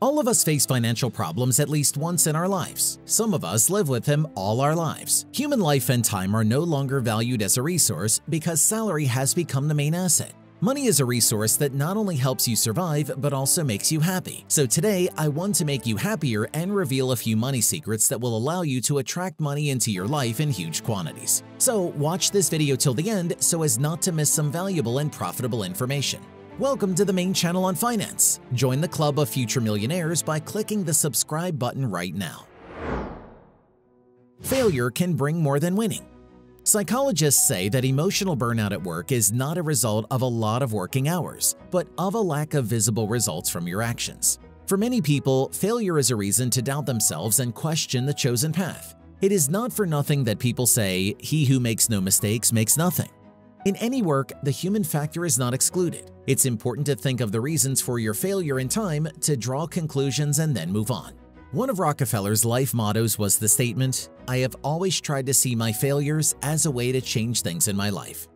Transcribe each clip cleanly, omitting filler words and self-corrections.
All of us face financial problems at least once in our lives. Some of us live with them all our lives. Human life and time are no longer valued as a resource because salary has become the main asset. Money is a resource that not only helps you survive, but also makes you happy. So today, I want to make you happier and reveal a few money secrets that will allow you to attract money into your life in huge quantities. So watch this video till the end so as not to miss some valuable and profitable information. Welcome to the main channel on finance. Join the club of future millionaires by clicking the subscribe button right now. Failure can bring more than winning. Psychologists say that emotional burnout at work is not a result of a lot of working hours, but of a lack of visible results from your actions. For many people, failure is a reason to doubt themselves and question the chosen path. It is not for nothing that people say, "He who makes no mistakes makes nothing." In any work, the human factor is not excluded. It's important to think of the reasons for your failure in time to draw conclusions and then move on. One of Rockefeller's life mottos was the statement, "I have always tried to see my failures as a way to change things in my life."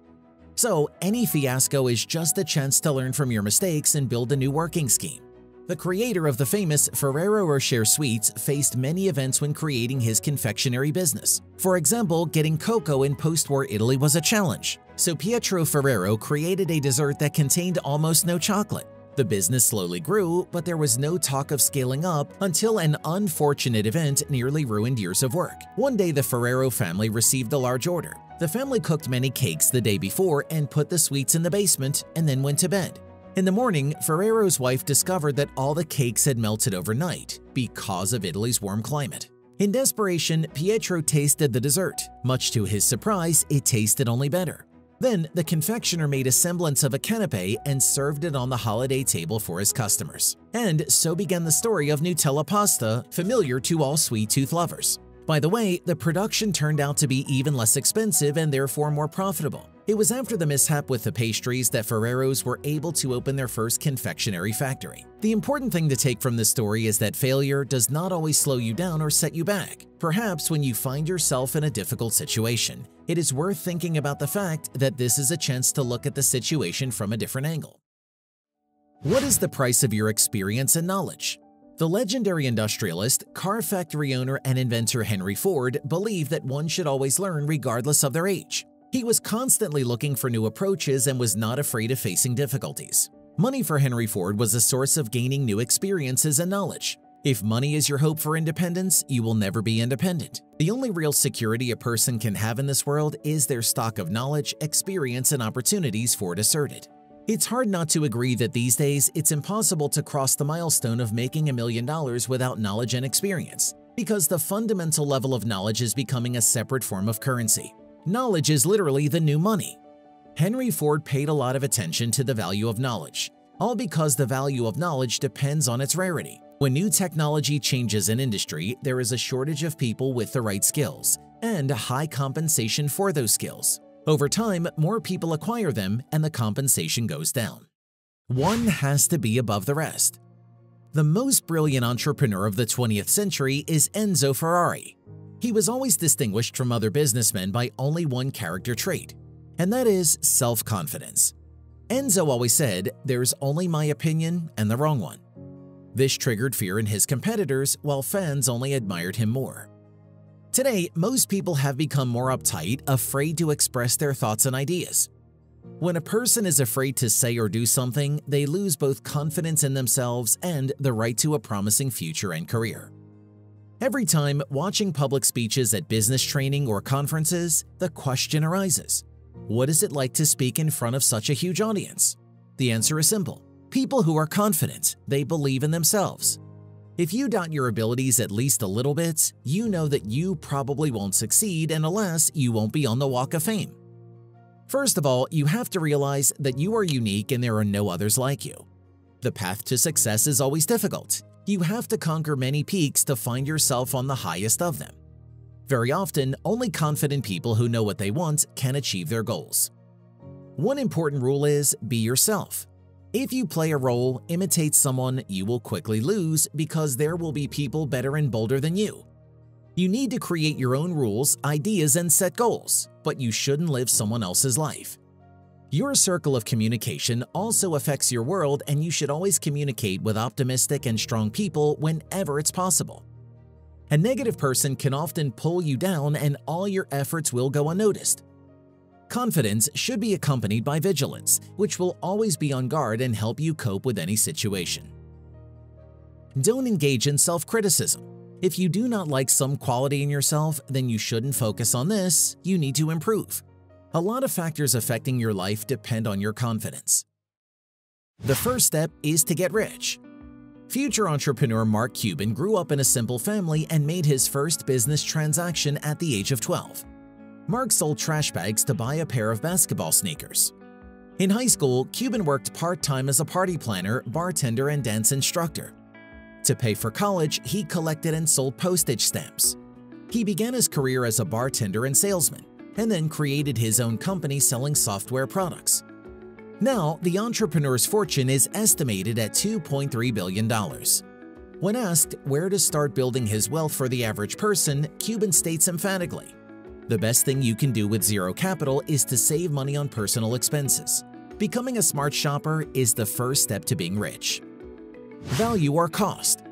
So, any fiasco is just a chance to learn from your mistakes and build a new working scheme. The creator of the famous Ferrero Rocher sweets faced many events when creating his confectionery business. For example, getting cocoa in post-war Italy was a challenge. So Pietro Ferrero created a dessert that contained almost no chocolate. The business slowly grew, but there was no talk of scaling up until an unfortunate event nearly ruined years of work. One day, the Ferrero family received a large order. The family cooked many cakes the day before and put the sweets in the basement and then went to bed. In the morning, Ferrero's wife discovered that all the cakes had melted overnight because of Italy's warm climate. In desperation, Pietro tasted the dessert. Much to his surprise, it tasted only better. Then, the confectioner made a semblance of a canapé and served it on the holiday table for his customers. And so began the story of Nutella pasta, familiar to all sweet tooth lovers. By the way, the production turned out to be even less expensive and therefore more profitable. It was after the mishap with the pastries that Ferrero's were able to open their first confectionery factory. The important thing to take from this story is that failure does not always slow you down or set you back. Perhaps when you find yourself in a difficult situation, it is worth thinking about the fact that this is a chance to look at the situation from a different angle. What is the price of your experience and knowledge? The legendary industrialist, car factory owner, and inventor Henry Ford believed that one should always learn regardless of their age. He was constantly looking for new approaches and was not afraid of facing difficulties. Money for Henry Ford was a source of gaining new experiences and knowledge. If money is your hope for independence, you will never be independent. The only real security a person can have in this world is their stock of knowledge, experience, and opportunities, Ford asserted. It's hard not to agree that these days it's impossible to cross the milestone of making $1 million without knowledge and experience, because the fundamental level of knowledge is becoming a separate form of currency. Knowledge is literally the new money. Henry Ford paid a lot of attention to the value of knowledge, all because the value of knowledge depends on its rarity. When new technology changes an industry, there is a shortage of people with the right skills and a high compensation for those skills. Over time, more people acquire them and the compensation goes down. One has to be above the rest. The most brilliant entrepreneur of the 20th century is Enzo Ferrari. He was always distinguished from other businessmen by only one character trait, and that is self-confidence. Enzo always said, "There's only my opinion and the wrong one." This triggered fear in his competitors, while fans only admired him more. Today, most people have become more uptight, afraid to express their thoughts and ideas. When a person is afraid to say or do something, they lose both confidence in themselves and the right to a promising future and career. Every time watching public speeches at business training or conferences, the question arises, what is it like to speak in front of such a huge audience? The answer is simple. People who are confident, they believe in themselves. If you doubt your abilities at least a little bit, you know that you probably won't succeed, and alas, you won't be on the Walk of Fame. First of all, you have to realize that you are unique and there are no others like you. The path to success is always difficult. You have to conquer many peaks to find yourself on the highest of them. Very often, only confident people who know what they want can achieve their goals. One important rule is be yourself. If you play a role, imitate someone, you will quickly lose because there will be people better and bolder than you. You need to create your own rules, ideas, and set goals, but you shouldn't live someone else's life. Your circle of communication also affects your world, and you should always communicate with optimistic and strong people whenever it's possible. A negative person can often pull you down, and all your efforts will go unnoticed. Confidence should be accompanied by vigilance, which will always be on guard and help you cope with any situation. Don't engage in self-criticism. If you do not like some quality in yourself, then you shouldn't focus on this. You need to improve. A lot of factors affecting your life depend on your confidence. The first step is to get rich. Future entrepreneur Mark Cuban grew up in a simple family and made his first business transaction at the age of 12. Mark sold trash bags to buy a pair of basketball sneakers. In high school, Cuban worked part-time as a party planner, bartender, and dance instructor. To pay for college, he collected and sold postage stamps. He began his career as a bartender and salesman, and then created his own company selling software products. Now, the entrepreneur's fortune is estimated at $2.3 billion. When asked where to start building his wealth for the average person, Cuban states emphatically, "The best thing you can do with zero capital is to save money on personal expenses. Becoming a smart shopper is the first step to being rich." Value or cost.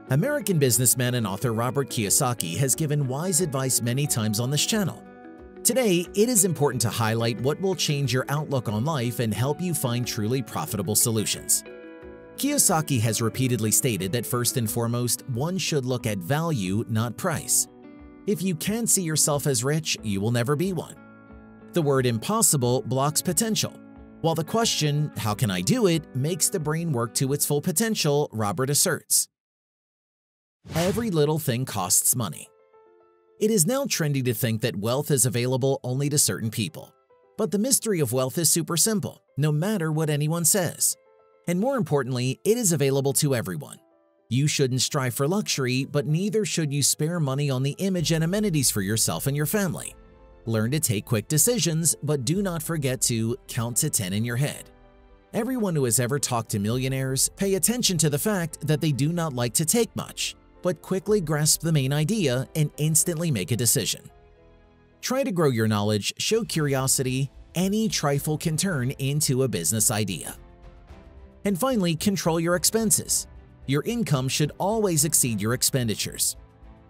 American businessman and author Robert Kiyosaki has given wise advice many times on this channel. Today, it is important to highlight what will change your outlook on life and help you find truly profitable solutions. Kiyosaki has repeatedly stated that first and foremost, one should look at value, not price. If you can't see yourself as rich, you will never be one. The word impossible blocks potential, while the question, "How can I do it?" makes the brain work to its full potential, Robert asserts. Every little thing costs money. It is now trendy to think that wealth is available only to certain people. But the mystery of wealth is super simple, no matter what anyone says. And more importantly, it is available to everyone. You shouldn't strive for luxury, but neither should you spare money on the image and amenities for yourself and your family. Learn to take quick decisions, but do not forget to count to 10 in your head. Everyone who has ever talked to millionaires pay attention to the fact that they do not like to take much, but quickly grasp the main idea and instantly make a decision. Try to grow your knowledge, show curiosity. Any trifle can turn into a business idea. And finally, control your expenses. Your income should always exceed your expenditures.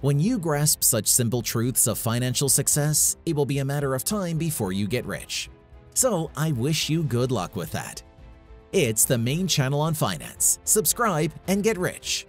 When you grasp such simple truths of financial success, it will be a matter of time before you get rich. So I wish you good luck with that. It's the main channel on finance. Subscribe and get rich.